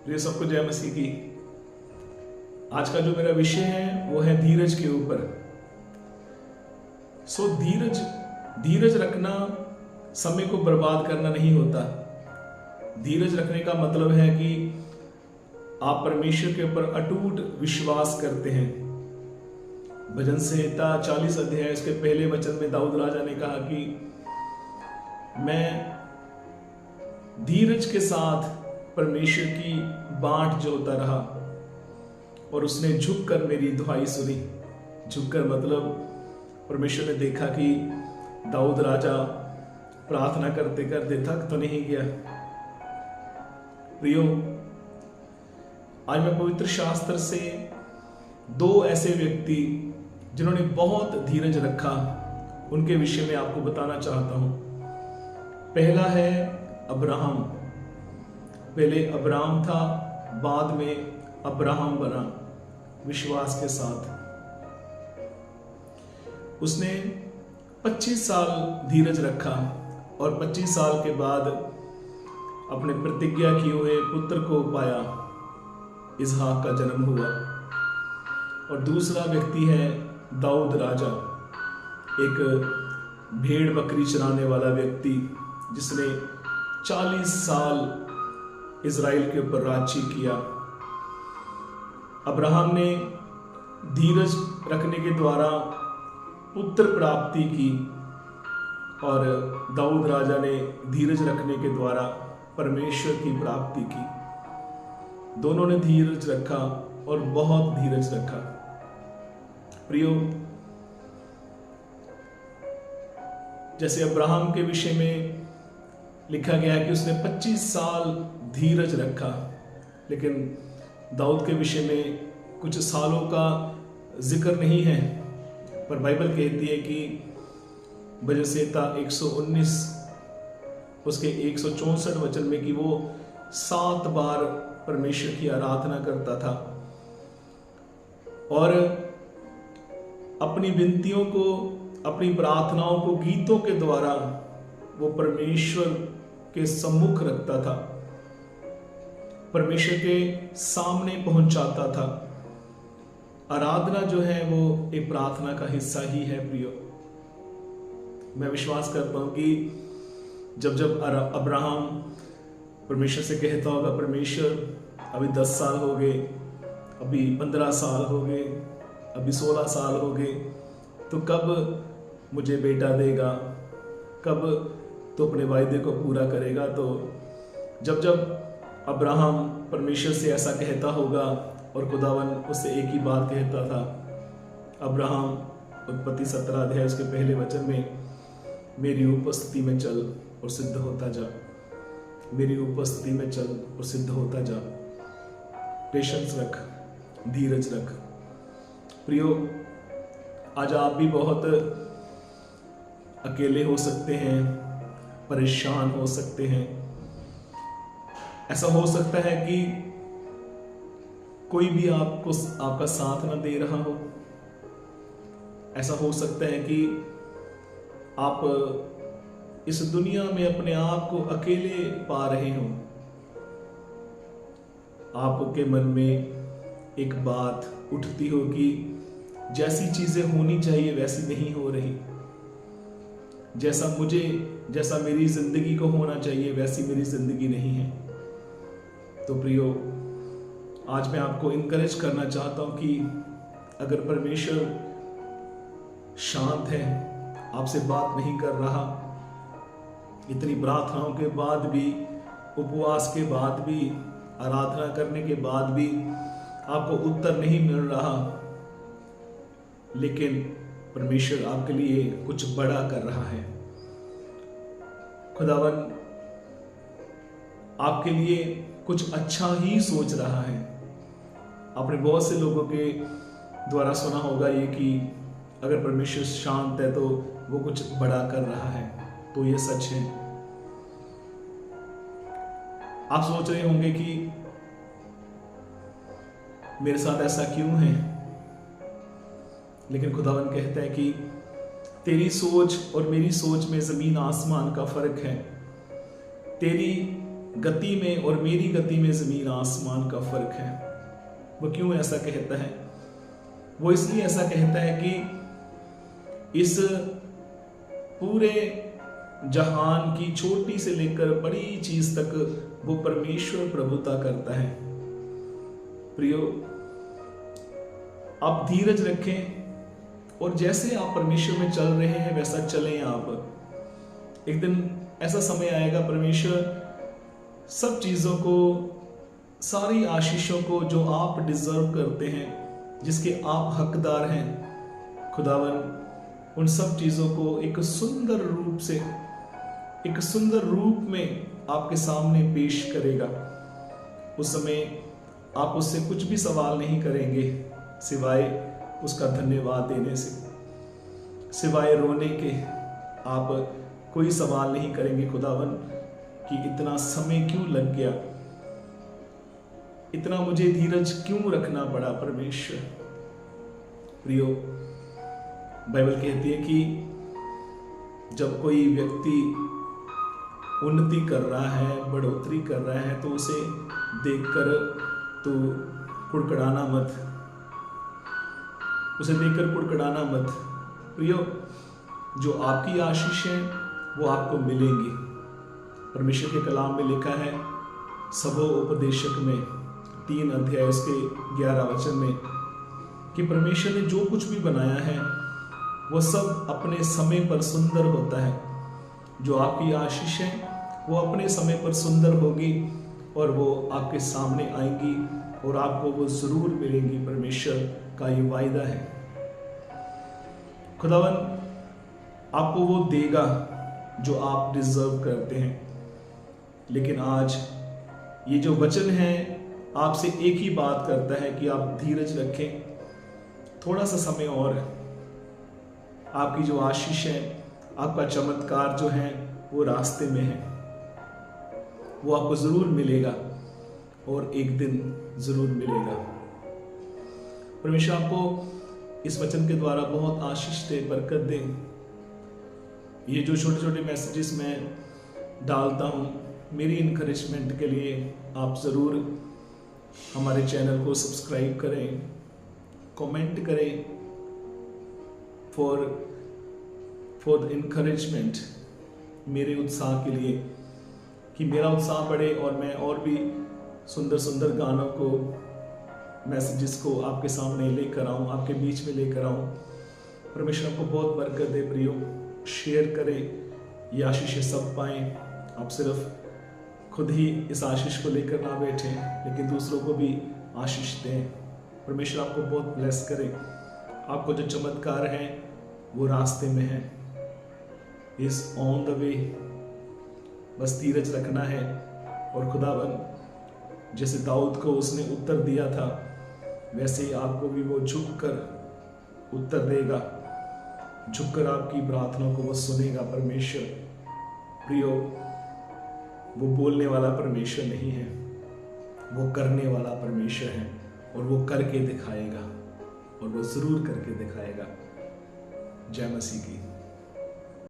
प्रिय सबको जय मसीह की। आज का जो मेरा विषय है वो है धीरज के ऊपर। धीरज रखना समय को बर्बाद करना नहीं होता। धीरज रखने का मतलब है कि आप परमेश्वर के ऊपर अटूट विश्वास करते हैं। भजन संहिता 40 अध्याय इसके पहले वचन में दाऊद राजा ने कहा कि मैं धीरज के साथ परमेश्वर की बाट जोता रहा और उसने झुककर मेरी दुहाई सुनी। झुककर मतलब परमेश्वर ने देखा कि दाऊद राजा प्रार्थना करते करते थक तो नहीं गया। प्रियो, आज मैं पवित्र शास्त्र से दो ऐसे व्यक्ति जिन्होंने बहुत धीरज रखा उनके विषय में आपको बताना चाहता हूं। पहला है अब्राहम। पहले अब्राहम था, बाद में अब्राहम बना विश्वास के साथ। उसने 25 साल धीरज रखा और 25 साल के बाद अपने प्रतिज्ञा किए हुए पुत्र को पाया, इसहाक का जन्म हुआ। और दूसरा व्यक्ति है दाऊद राजा, एक भेड़ बकरी चराने वाला व्यक्ति जिसने 40 साल इज़राइल के ऊपर राज्य किया। अब्राहम ने धीरज रखने के द्वारा पुत्र प्राप्ति की और दाऊद राजा ने धीरज रखने के द्वारा परमेश्वर की प्राप्ति की। दोनों ने धीरज रखा और बहुत धीरज रखा। प्रियो, जैसे अब्राहम के विषय में लिखा गया है कि उसने 25 साल धीरज रखा, लेकिन दाऊद के विषय में कुछ सालों का जिक्र नहीं है। पर बाइबल कहती है कि भजन संहिता 119 उसके 164 वचन में कि वो 7 बार परमेश्वर की आराधना करता था और अपनी विनतियों को, अपनी प्रार्थनाओं को गीतों के द्वारा वो परमेश्वर के सम्मुख रखता था, परमेश्वर के सामने पहुंचाता था। आराधना जो है वो एक प्रार्थना का हिस्सा ही है। प्रियो, मैं विश्वास करता हूं कि जब अब्राहम परमेश्वर से कहता होगा, परमेश्वर अभी 10 साल हो गए, अभी 15 साल हो गए, अभी 16 साल हो गए, तो कब मुझे बेटा देगा, कब तो अपने वायदे को पूरा करेगा। तो जब अब्राहम परमेश्वर से ऐसा कहता होगा और खुदावन उससे एक ही बात कहता था, अब्राहम उत्पत्ति 17 अध्याय उसके पहले वचन में, मेरी उपस्थिति में चल और सिद्ध होता जा, मेरी उपस्थिति में चल और सिद्ध होता जा। पेशेंस रख, धीरज रख। प्रियो, आज आप भी बहुत अकेले हो सकते हैं, परेशान हो सकते हैं। ऐसा हो सकता है कि कोई भी आपका साथ ना दे रहा हो। ऐसा हो सकता है कि आप इस दुनिया में अपने आप को अकेले पा रहे हो। आपके मन में एक बात उठती हो कि जैसी चीजें होनी चाहिए वैसी नहीं हो रही, जैसा मेरी जिंदगी को होना चाहिए वैसी मेरी जिंदगी नहीं है। तो प्रियो, आज मैं आपको इनकरेज करना चाहता हूं कि अगर परमेश्वर शांत है, आपसे बात नहीं कर रहा, इतनी प्रार्थनाओं के बाद भी, उपवास के बाद भी, आराधना करने के बाद भी आपको उत्तर नहीं मिल रहा, लेकिन परमेश्वर आपके लिए कुछ बड़ा कर रहा है। खुदावन आपके लिए कुछ अच्छा ही सोच रहा है। आपने बहुत से लोगों के द्वारा सुना होगा ये कि अगर परमेश्वर शांत है तो वो कुछ बड़ा कर रहा है, तो ये सच है। आप सोच रहे होंगे कि मेरे साथ ऐसा क्यों है, लेकिन खुदावन कहता है कि तेरी सोच और मेरी सोच में जमीन आसमान का फर्क है। तेरी गति में और मेरी गति में जमीन आसमान का फर्क है। वो क्यों ऐसा कहता है? वो इसलिए ऐसा कहता है कि इस पूरे जहान की छोटी से लेकर बड़ी चीज तक वो परमेश्वर प्रभुता करता है। प्रियो, आप धीरज रखें और जैसे आप परमेश्वर में चल रहे हैं वैसा चलें आप। एक दिन ऐसा समय आएगा, परमेश्वर सब चीजों को, सारी आशीषों को जो आप डिजर्व करते हैं, जिसके आप हकदार हैं, खुदावन उन सब चीजों को एक सुंदर रूप से, एक सुंदर रूप में आपके सामने पेश करेगा। उस समय आप उससे कुछ भी सवाल नहीं करेंगे सिवाय उसका धन्यवाद देने से, सिवाय रोने के आप कोई सवाल नहीं करेंगे खुदावन कि इतना समय क्यों लग गया, इतना मुझे धीरज क्यों रखना पड़ा परमेश्वर। प्रियो, बाइबल कहती है कि जब कोई व्यक्ति उन्नति कर रहा है, बढ़ोतरी कर रहा है, तो उसे देखकर तो कुड़कुड़ाना मत, उसे देखकर कुड़कुड़ाना मत। प्रियो, जो आपकी आशीष है वो आपको मिलेंगी। परमेश्वर के कलाम में लिखा है सबो उपदेशक में 3 अध्याय उसके 11 वचन में कि परमेश्वर ने जो कुछ भी बनाया है वो सब अपने समय पर सुंदर होता है। जो आपकी आशीष है वो अपने समय पर सुंदर होगी और वो आपके सामने आएंगी और आपको वो जरूर मिलेंगी। परमेश्वर का ये वायदा है। खुदावन आपको वो देगा जो आप डिजर्व करते हैं। लेकिन आज ये जो वचन है आपसे एक ही बात करता है कि आप धीरज रखें, थोड़ा सा समय और। आपकी जो आशीष है, आपका चमत्कार जो है वो रास्ते में है, वो आपको जरूर मिलेगा और एक दिन जरूर मिलेगा। परमेश्वर आपको इस वचन के द्वारा बहुत आशीष दे, बरकत दे। ये जो छोटे छोटे मैसेजेस मैं डालता हूँ मेरी इनकरेजमेंट के लिए आप ज़रूर हमारे चैनल को सब्सक्राइब करें, कमेंट करें फॉर द इनकरेजमेंट, मेरे उत्साह के लिए, कि मेरा उत्साह बढ़े और मैं और भी सुंदर सुंदर गानों को, मैसेजेस को आपके सामने लेकर आऊँ, आपके बीच में लेकर आऊँ। परमेश्वर आपको बहुत बरकत दे। प्रियो, शेयर करें, ये आशीष सब पाएं। आप सिर्फ खुद ही इस आशीष को लेकर ना बैठें, लेकिन दूसरों को भी आशीष दें। परमेश्वर आपको बहुत ब्लेस करे। आपको जो चमत्कार है वो रास्ते में है, इज ऑन द वे। बस धीरज रखना है और खुदावन जैसे दाऊद को उसने उत्तर दिया था वैसे ही आपको भी वो झुककर उत्तर देगा, झुककर आपकी प्रार्थना को वो सुनेगा। परमेश्वर प्रियो, वो बोलने वाला परमेश्वर नहीं है, वो करने वाला परमेश्वर है और वो करके दिखाएगा और वो जरूर करके दिखाएगा। जय मसीह की।